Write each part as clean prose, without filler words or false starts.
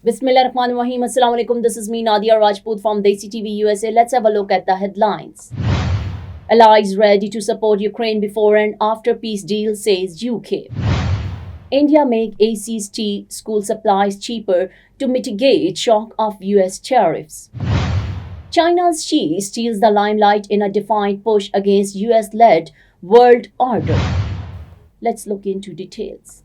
Bismillahirrahmanirrahim. Assalamu alaikum. This is me, Nadia Rajput from Desi TV USA. Let's have a look at the headlines. Allies ready to support Ukraine before and after peace deal, says UK. India make ACST school supplies cheaper to mitigate shock of US tariffs. China's Xi steals the limelight in a defiant push against US-led world order. Let's look into details.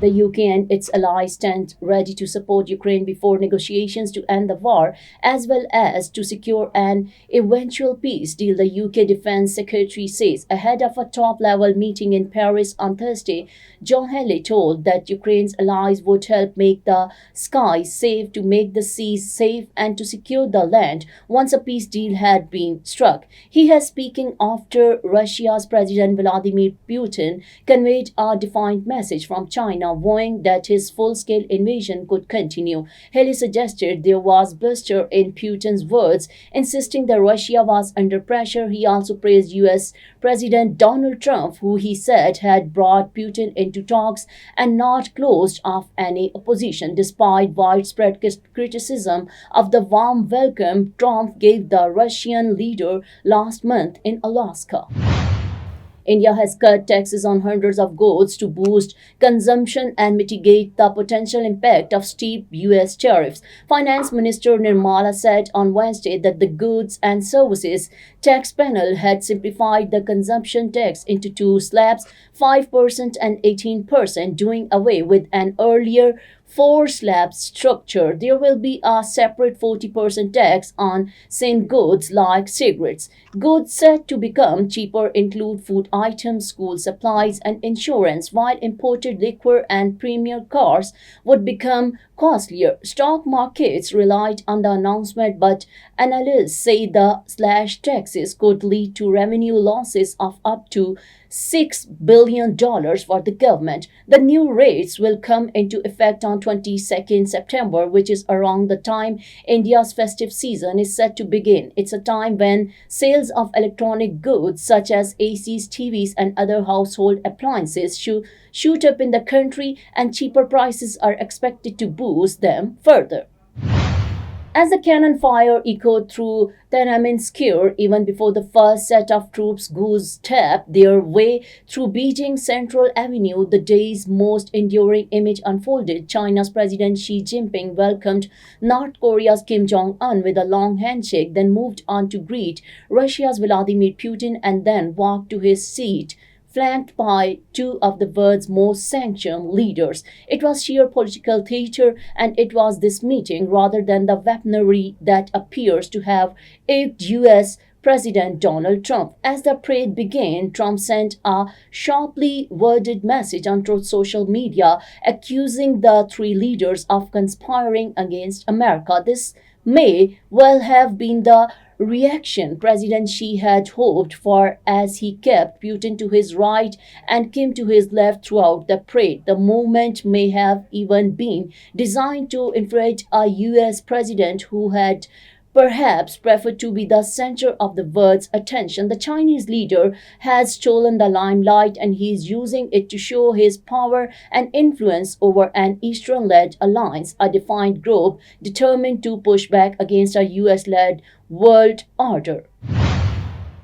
The UK and its allies stand ready to support Ukraine before negotiations to end the war, as well as to secure an eventual peace deal, the UK Defense Secretary says. Ahead of a top-level meeting in Paris on Thursday, John Haley told that Ukraine's allies would help make the skies safe, to make the seas safe, and to secure the land once a peace deal had been struck. He is speaking after Russia's President Vladimir Putin conveyed a defiant message from China, vowing that his full-scale invasion could continue. Haley suggested there was bluster in Putin's words, insisting that Russia was under pressure. He also praised US President Donald Trump, who he said had brought Putin into talks and not closed off any opposition. Despite widespread criticism of the warm welcome Trump gave the Russian leader last month in Alaska. India has cut taxes on hundreds of goods to boost consumption and mitigate the potential impact of steep US tariffs. Finance Minister Nirmala said on Wednesday that the Goods and Services Tax Panel had simplified the consumption tax into two slabs, 5% and 18%, doing away with an earlier four-slab structure. There will be a separate 40% tax on same goods like cigarettes. Goods set to become cheaper include food items, school supplies, and insurance, while imported liquor and premium cars would become costlier. Stock markets relied on the announcement, but analysts say the slash taxes could lead to revenue losses of up to $6 billion for the government. The new rates will come into effect on 22nd September, which is around the time India's festive season is set to begin. It's a time when sales of electronic goods such as ACs, TVs, and other household appliances shoot up in the country, and cheaper prices are expected to boost them further. As the cannon fire echoed through Tiananmen Square even before the first set of troops goose-stepped their way through Beijing's Central Avenue, the day's most enduring image unfolded. China's President Xi Jinping welcomed North Korea's Kim Jong Un with a long handshake, then moved on to greet Russia's Vladimir Putin, and then walked to his seat, flanked by two of the world's most sanctioned leaders. It was sheer political theater, and it was this meeting, rather than the weaponry, that appears to have aided US President Donald Trump. As the parade began, Trump sent a sharply worded message on Truth social media, accusing the three leaders of conspiring against America. This may well have been the reaction President Xi had hoped for, as he kept Putin to his right and Kim to his left throughout the parade. The movement may have even been designed to infuriate a US president who had perhaps preferred to be the center of the world's attention. The Chinese leader has stolen the limelight, and he is using it to show his power and influence over an Eastern-led alliance, a defiant group determined to push back against a US-led world order.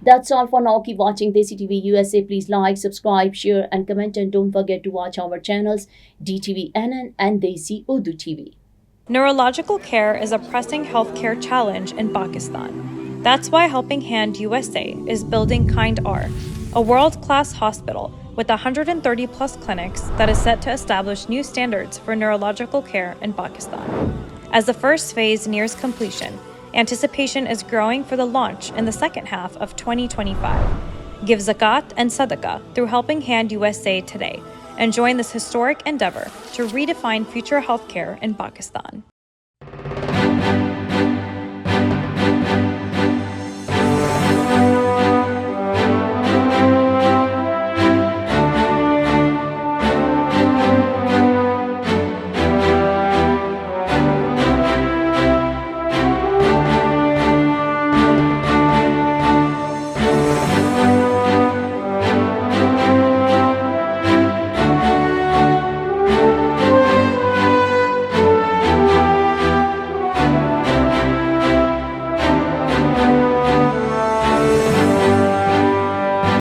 That's all for now. Keep watching Desi TV USA. Please like, subscribe, share, and comment, and don't forget to watch our channels DTV NN and Desi Urdu TV. Neurological care is a pressing healthcare challenge in Pakistan. That's why Helping Hand USA is building Kind R, a world-class hospital with 130-plus clinics that is set to establish new standards for neurological care in Pakistan. As the first phase nears completion, anticipation is growing for the launch in the second half of 2025. Give zakat and sadaqah through Helping Hand USA today, and join this historic endeavor to redefine future healthcare in Pakistan.